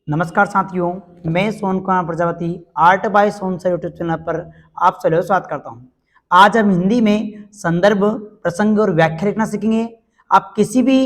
नमस्कार साथियों, मैं Son Kumar Prajapati art by Son sir YouTube channel पर आप सभी का स्वागत करता हूं। आज हम हिंदी में संदर्भ, प्रसंग और व्याख्या लिखना सीखेंगे। आप किसी भी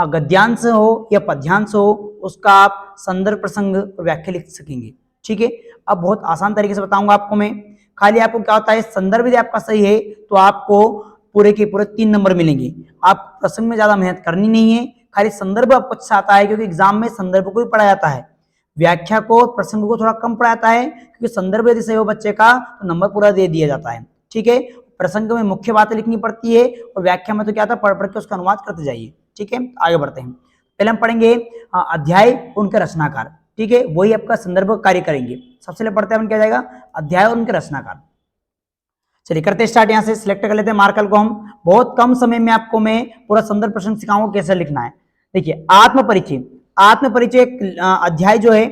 गद्यांश हो या पद्यांश हो, उसका आप संदर्भ, प्रसंग और व्याख्या लिख सकेंगे। ठीक है, अब बहुत आसान तरीके से बताऊंगा आपको मैं। खाली आपको क्या होता है, संदर्भ यदि आपका सही है तो आपको पूरे के पूरे 3 नंबर मिलेंगे। आप प्रसंग में ज्यादा मेहनत करनी नहीं है, खाली संदर्भ आपको अच्छा आता है, क्योंकि एग्जाम में संदर्भ को भी पढ़ा जाता है, व्याख्या को, प्रसंग को थोड़ा कम पढ़ाता है, क्योंकि संदर्भ यदि सही हो बच्चे का तो नंबर पूरा दे दिया जाता है। ठीक है, प्रसंग में मुख्य बातें लिखनी पड़ती है और व्याख्या में तो क्या था, पढ़ पढ़ के उसका अनुवाद करते जाइए। ठीक है, आगे बढ़ते हैं। पहले हम पढ़ेंगे अध्याय, उनके रचनाकार। ठीक है, वही आपका संदर्भ कार्य करेंगे। सबसे पहले पढ़ते हैं, क्या जाएगा, अध्याय और उनके रचनाकार। चलिए करते स्टार्ट। यहाँ से सिलेक्ट कर लेते हैं मार्कर को हम। बहुत कम समय में आपको मैं पूरा संदर्भ प्रसंग सिखाऊंगा कैसे लिखना है। देखिए, आत्म परिचय। आत्म परिचय अध्याय जो है,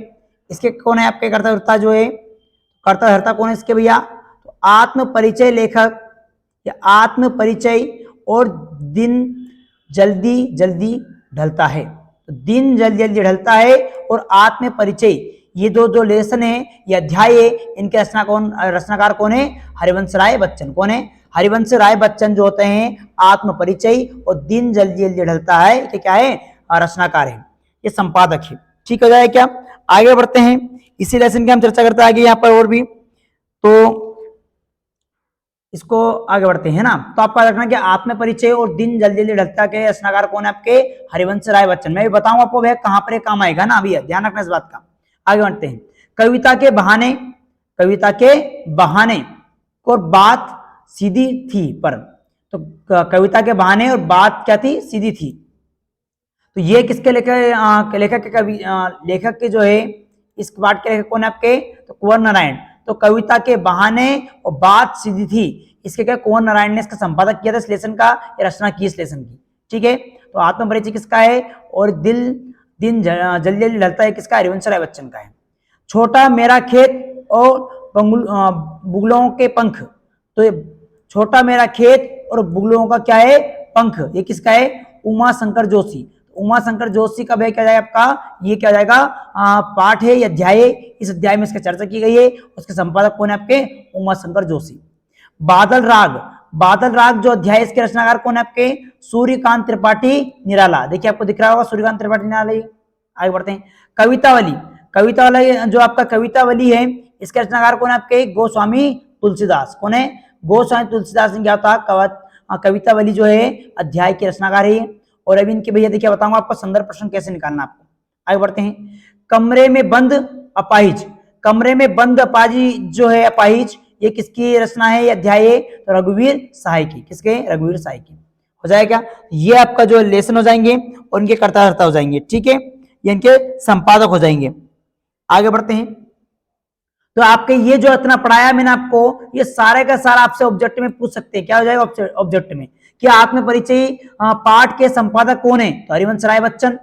इसके कौन है आपके कर्ताहर्ता जो है, कर्ताहर्ता कौन है इसके भैया, तो आत्म परिचय लेखक या आत्म परिचय और दिन जल्दी जल्दी ढलता है। तो दिन जल्दी जल्दी ढलता है और आत्म परिचय, ये दो लेसन है, ये अध्याय है, इनके रचनाकार कौन है, हरिवंश राय बच्चन। कौन है, हरिवंश राय बच्चन जो होते हैं आत्म परिचय और दिन जल्दी जल्दी ढलता है, ये क्या है, रचनाकार है, ये संपादक है। ठीक हो जाए क्या, आगे बढ़ते हैं। इसी लेसन की हम चर्चा करते हैं आगे यहाँ पर और भी, तो इसको आगे बढ़ते हैं ना। तो आपका रखना कि आत्म परिचय और दिन जल्दी जल्दी ढलता के रचनाकार कौन है आपके, हरिवंश राय बच्चन। मैं भी बताऊं आपको भैया कहां पर काम आएगा ना, अभी ध्यान रखना इस बात का। आगे बढ़ते हैं। कविता के बहाने, कविता के बहाने और बात सीधी थी पर, तो कविता के बहाने और बात क्या थी, सीधी थी। तो ये किसके लेखक के कवि लेखक के जो है, इस पाठ के लेखक कौन है आपके, तो कुंवर नारायण। तो कविता के बहाने और बात सीधी थी, इसके क्या, कुंवर नारायण ने इसका संपादक किया था, इस लेसन का, रचना की इस लेसन की। ठीक है, तो आत्म परिचय किसका है और दिन जल्दी जल्दी ढलता है किसका, हरिवंश राय बच्चन का है। छोटा मेरा खेत और बुगलों के पंख, तो ये छोटा मेरा खेत और बुगलों का क्या है, पंख, ये किसका है, उमा शंकर जोशी। उमा शंकर जोशी का क्या जाएगा आपका, ये क्या जाएगा, पाठ है, अध्याय है। इस अध्याय में इसकी चर्चा की गई है, उसके संपादक कौन है आपके, उमा शंकर जोशी। बादल राग, बादल राग जो अध्याय, इसके रचनाकार कौन है आपके, सूर्यकांत त्रिपाठी निराला। देखिए आपको दिख रहा होगा सूर्यकांत त्रिपाठी निराला। आगे बढ़ते हैं। कवितावली, कवितावली जो आपका कवितावली है, इसके रचनाकार कौन है आपके, गोस्वामी तुलसीदास। कौन है, गोस्वामी तुलसीदास ने क्या था, कवितावली जो है अध्याय के रचनाकार है। और अभी इनके भैया देखिए बताऊंगा आपको संदर्भ प्रश्न कैसे निकालना आपको। आगे बढ़ते हैं। कमरे में बंद अपाहिज, कमरे में बंद अपाहिज जो है, अपाहिज, ये किसकी रचना है, ये अध्याय है, तो रघुवीर सहाय की। किसके, रघुवीर सहाय की। हो जाएगा, ये आपका जो लेसन हो जाएंगे और इनके कर्ताहर्ता हो जाएंगे। ठीक है, ये इनके संपादक हो जाएंगे। आगे बढ़ते हैं। तो आपके ये जो इतना पढ़ाया मैंने आपको, ये सारे का सारा आपसे ऑब्जेक्ट में पूछ सकते हैं। क्या हो जाएगा ऑब्जेक्ट में, कि आत्म परिचय पाठ के संपादक कौन है, तो हरिवंश राय बच्चन।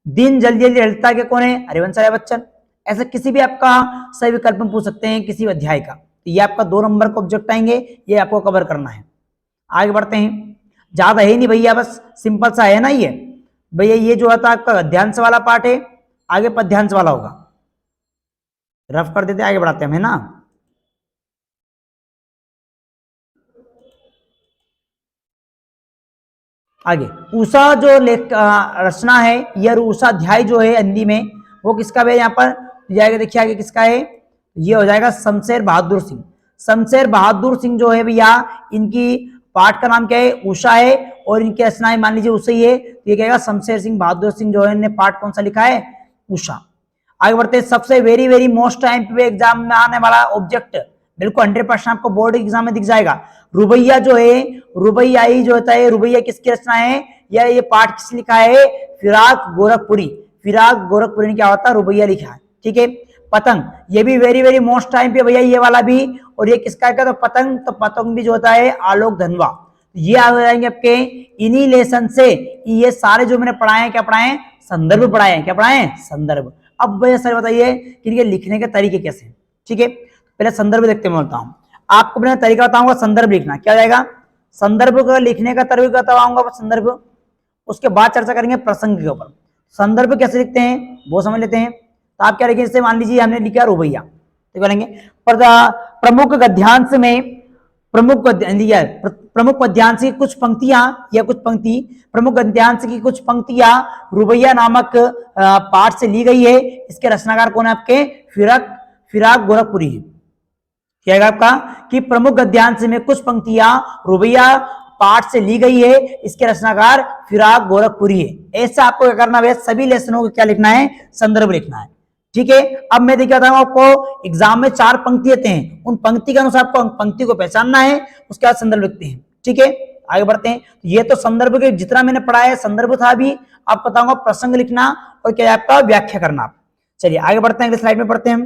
दिन जल्दी जल्दी ढलता के कौन है, हरिवंश राय बच्चन। ऐसे किसी भी आपका सही विकल्प में पूछ सकते हैं, किसी भी अध्याय का। तो ये आपका 2 नंबर का ऑब्जेक्ट आएंगे, ये आपको कवर करना है। आगे बढ़ते हैं। ज्यादा है नहीं भैया, बस सिंपल सा है ना ये भैया। ये जो होता है आपका गद्यांश वाला पार्ट है, आगे पद्यांश वाला होगा। रफ कर देते, आगे बढ़ाते हैं, है ना। आगे उषा जो रचना है, यह उषा अध्याय जो है हिंदी में, वो किसका है, यहाँ पर जाएगा, देखिए आगे किसका है, ये हो जाएगा शमशेर बहादुर सिंह। शमशेर बहादुर सिंह जो है भैया, इनकी पाठ का नाम क्या है, उषा है, और इनकी रचनाएं मान लीजिए उषा ही है, तो ये कहेगा शमशेर सिंह बहादुर सिंह जो है, इन्हें पाठ कौन सा लिखा है, उषा। आगे बढ़ते हैं। सबसे वेरी वेरी मोस्ट टाइम पे एग्जाम में आने वाला ऑब्जेक्ट, बिल्कुल 100% आपको बोर्ड एग्जाम में दिख जाएगा। रुबैया जो है, रुबैयाई जो होता है, रुबैया किसकी रचना है, या ये पाठ किस लिखा है, फिराक गोरखपुरी। फिराक गोरखपुरी ने क्या होता है, रुबैया लिखा है। ठीक है। पतंग, ये भी वेरी वेरी मोस्ट टाइम पे भैया, ये वाला भी। और ये किसका है, तो पतंग, तो पतंग भी जो होता है आलोक धनवा। ये आ जाएंगे आपके इन्हीं लेसन से। ये सारे जो मैंने पढ़ाए हैं, क्या पढ़ाए हैं, संदर्भ पढ़ाए हैं। क्या पढ़ाए हैं, संदर्भ। अब भैया सर बताइए कि इनके लिखने के तरीके कैसे हैं। ठीक है, पहले संदर्भ देखते मैं बोलता हूँ आपको, अपना तरीका बताऊंगा संदर्भ लिखना। क्या जाएगा, संदर्भ का लिखने का तरीका बताऊंगा संदर्भ। उसके बाद चर्चा करेंगे प्रसंग के ऊपर। संदर्भ कैसे लिखते हैं वो समझ लेते हैं। तो आप क्या लिखेंगे, जैसे मान लीजिए हमने लिखा रुपया, तो बोलेंगे प्रमुख गद्यांश में प्रमुख पद्यांश की कुछ पंक्तियां या कुछ पंक्ति प्रमुख गद्यांश की कुछ पंक्तियां रुबैया नामक पाठ से ली गई है। इसके रचनाकार कौन है आपके, फिराक गोरखपुरी है। क्या है आपका कि प्रमुख गद्यांश में कुछ पंक्तियां रुबैया पाठ से ली गई है, इसके रचनाकार फिराक गोरखपुरी है। ऐसा आपको क्या करना है, सभी लेसनों को क्या लिखना है, संदर्भ लिखना है। ठीक है, अब मैं देखिए बताऊं आपको, एग्जाम में 4 पंक्ति देते हैं, उन पंक्ति के अनुसार आपको पंक्ति को पहचानना है, उसके बाद संदर्भ लिखते हैं। ठीक है, आगे बढ़ते हैं। ये तो संदर्भ के जितना मैंने पढ़ा है संदर्भ था, अभी आप बताऊंगा प्रसंग लिखना और क्या आपका व्याख्या करना। चलिए आगे बढ़ते हैं, अगले स्लाइड में पढ़ते हैं।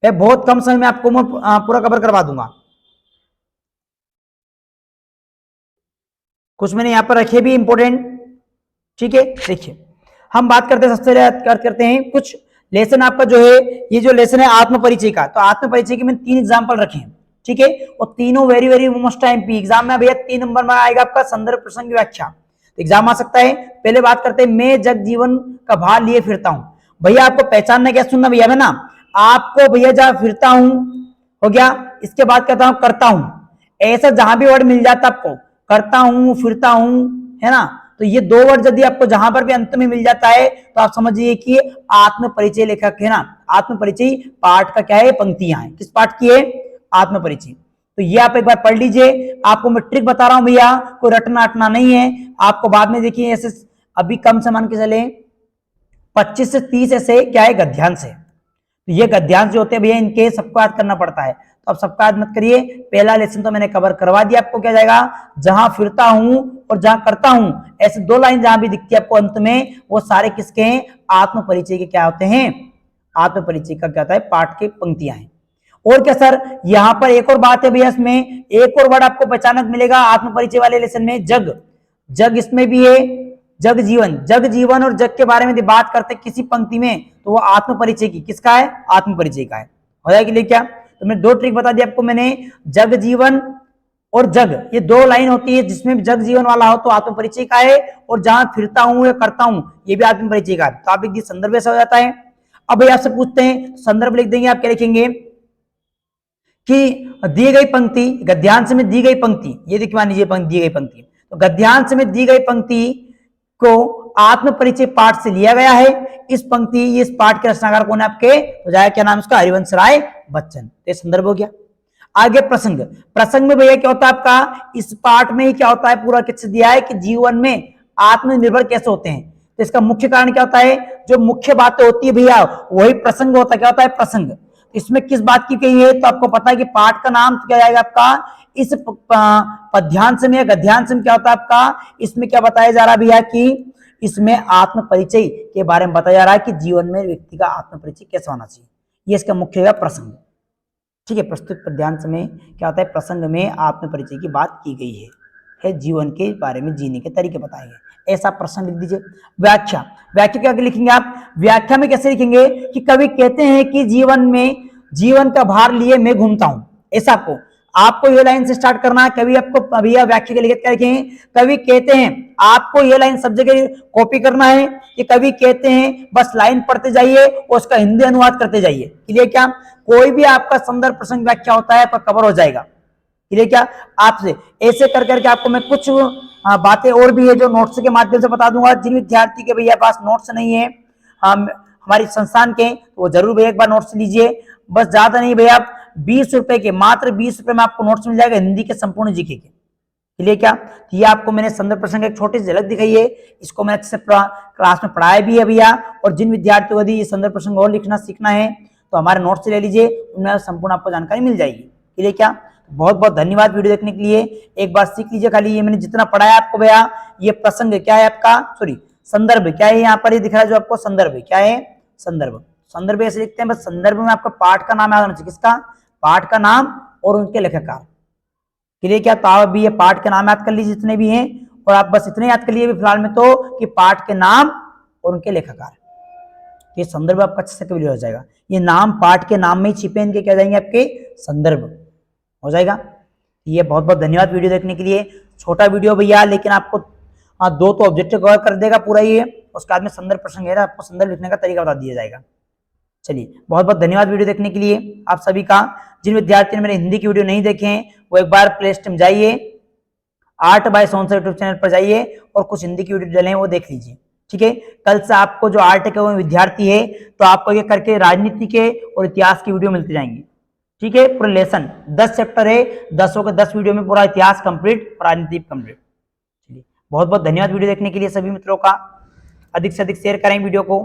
मैं बहुत कम समय में आपको मैं पूरा कवर करवा दूंगा। कुछ मैंने यहां पर रखे भी इंपोर्टेंट। ठीक है, देखिए हम बात करते हैं, सबसे करते हैं कुछ लेसन आपका जो है, ये जो लेसन है आत्म परिचय का, तो आत्म परिचय के मैंने 3 एग्जाम्पल रखे हैं। ठीक है, और तीनों very very most MP exam में भैया 3 नंबर में आएगा आपका संदर्भ प्रसंग व्याख्या, तो एग्जाम आ सकता है। पहले बात करते हैं, मैं जग जीवन का भार लिए फिरता हूं। भैया आपको पहचानना क्या सुनना भैया है ना, आपको भैया जहां फिरता हूं हो गया, इसके बाद कहता हूं करता हूं, ऐसा जहां भी वर्ड मिल जाता आपको, करता हूं फिरता हूं, है ना, तो ये 2 वर्ड यदि आपको जहां पर भी अंत में मिल जाता है तो आप समझिए कि आत्म परिचय लेखक है ना। आत्म परिचय पाठ का क्या है, पंक्तियां हैं, किस पाठ की है, आत्म परिचय। तो ये आप एक बार पढ़ लीजिए। आपको मैं ट्रिक बता रहा हूं भैया, कोई रटना अटना नहीं है आपको, बाद में देखिए ऐसे अभी कम से मान के चले 25 से 30 ऐसे क्या है गद्यांश है, तो ये गद्यांश जो होते हैं भैया इनके सबको याद करना पड़ता है, तो आप सबका याद मत करिए। पहला लेसन तो मैंने कवर करवा दिया आपको, क्या जाएगा, जहां फिरता हूं और जहां करता हूं, ऐसे 2 लाइन जहां भी दिखती है आपको अंत में, वो सारे किसके हैं, आत्म परिचय के क्या होते हैं, आत्म परिचय का क्या होता है, पाठ के पंक्तियां हैं। और क्या सर, यहां पर एक और बात है भैया, इसमें एक और वर्ड आपको पहचानक मिलेगा आत्म परिचय वाले लेसन में, जग इसमें भी है, जग जीवन और जग के बारे में बात करते किसी पंक्ति में, तो वो आत्म परिचय की किसका है, आत्म परिचय का है। हो जाएगा लिए क्या, तो मैं 2 ट्रिक बता दी आपको मैंने, जग जीवन और जग, ये 2 लाइन होती है, जिसमें जग जीवन वाला हो तो आत्म परिचय का है, और जहां फिरता हूं या करता हूं ये भी आत्म परिचय का है। तो आप एक संदर्भ ऐसा हो जाता है। अब भाई आपसे पूछते हैं, संदर्भ लिख देंगे, आप क्या लिखेंगे कि दी गई पंक्ति, गद्यांश में दी गई पंक्ति, ये देखिए मान लीजिए दी गई पंक्ति, तो गद्यांश में दी गई पंक्ति को आत्म परिचय पाठ से लिया गया है। इस पंक्ति, इस पाठ के रचनाकार कौन है आपके, तो जाए क्या नाम उसका, हरिवंश राय बच्चन। तो संदर्भ हो गया। आगे प्रसंग में भैया क्या होता है आपका, इस पाठ में ही क्या होता है, पूरा किससे दिया है कि जीवन में आत्मनिर्भर कैसे होते हैं। तो इसका मुख्य कारण क्या होता है, जो मुख्य बातें होती है भैया वही प्रसंग होता है। क्या होता है प्रसंग, इसमें किस बात की कही है, तो आपको पता है कि पाठ का नाम क्या जाएगा आपका, इस पद्यांश में या गद्यांश में क्या होता है आपका, इसमें क्या बताया जा रहा है भैया कि इसमें आत्म परिचय के बारे में बताया जा रहा है कि जीवन में व्यक्ति का आत्म परिचय कैसा होना चाहिए, ये इसका मुख्य प्रसंग। ठीक है, प्रस्तुत पद्यांश में क्या होता है, प्रसंग में आत्म परिचय की बात की गई है जीवन के बारे में जीने के तरीके बताए गए, ऐसा प्रसंग लिख दीजिए। व्याख्या क्या लिखेंगे आप, व्याख्या में कैसे लिखेंगे कि कवि कहते हैं कि जीवन का भार लिए मैं घूमता हूं, ऐसा आपको ये लाइन से स्टार्ट करना है। कवि आपको भैया व्याख्या के लिखे क्या लिखेंगे, कवि कहते हैं, आपको ये लाइन सब जगह कॉपी करना है कि कवि कहते हैं, बस लाइन पढ़ते जाइए और उसका हिंदी अनुवाद करते जाइए। क्लियर क्या, कोई भी आपका संदर्भ प्रसंग व्याख्या होता है पर कवर हो जाएगा। क्लियर क्या, आपसे ऐसे कर करके आपको मैं कुछ बातें और भी है जो नोट्स के माध्यम से बता दूंगा। जिन विद्यार्थी के भैया पास नोट्स नहीं है हमारी संस्थान के, तो वो जरूर भैया एक बार नोट्स लीजिए। बस ज्यादा नहीं भैया, 20 रुपए के, मात्र 20 रुपए में आपको नोट्स मिल जाएगा हिंदी के संपूर्ण जीके के। लिए क्या, ये आपको मैंने संदर्भ प्रसंग एक छोटी सी झलक दिखाई है, इसको मैं अच्छे से क्लास में पढ़ाया भी है भैया। और जिन विद्यार्थियों को यदि ये संदर्भ प्रसंग और लिखना सीखना है तो हमारे नोट्स ले लीजिए, उनमें संपूर्ण आपको जानकारी मिल जाएगी। लिए क्या, बहुत बहुत धन्यवाद वीडियो देखने के लिए। एक बार सीख लीजिए खाली, ये मैंने जितना पढ़ाया आपको भैया, ये प्रसंग क्या है आपका, सॉरी संदर्भ क्या है, यहाँ पर ये दिख रहा है जो आपको संदर्भ क्या है, संदर्भ ऐसे लिखते हैं। बस संदर्भ में आपका पाठ का नाम याद होना चाहिए, किसका, पाठ का नाम और उनके लेखककार। क्लियर क्या, तो आप भी ये पाठ के नाम याद कर लीजिए जितने भी हैं, और आप बस इतने याद कर लीजिए फिलहाल में तो कि पाठ के नाम और उनके लेखककार। ये संदर्भ आपका अच्छे से क्लियर हो जाएगा। ये नाम पाठ के नाम में ही छिपे, इनके क्या जाएंगे आपके संदर्भ हो जाएगा। ये बहुत बहुत धन्यवाद वीडियो देखने के लिए। छोटा वीडियो भैया, लेकिन आपको 2 तो ऑब्जेक्टिव कवर कर देगा पूरा ये, उसके बाद में संदर्भ प्रसंग है आपको संदर्भ लिखने का तरीका बता दिया जाएगा। चलिए, बहुत बहुत धन्यवाद वीडियो देखने के लिए आप सभी का। जिन विद्यार्थियों ने मेरे हिंदी की वीडियो नहीं देखे हैं वो एक बार प्ले लिस्ट में जाइए, art by Son sir YouTube channel पर जाइए और कुछ हिंदी की वीडियो डले हैं वो देख लीजिए। ठीक है, कल से आपको जो आर्ट के वो विद्यार्थी है तो आपको ये करके राजनीति के और इतिहास की वीडियो मिलती जाएंगी। ठीक है, पूरा लेसन 10 चैप्टर है, 10 के 10 वीडियो में पूरा इतिहास कंप्लीट और राजनीति कंप्लीट। चलिए, बहुत बहुत धन्यवाद वीडियो देखने के लिए सभी मित्रों का। अधिक से अधिक शेयर करें वीडियो को।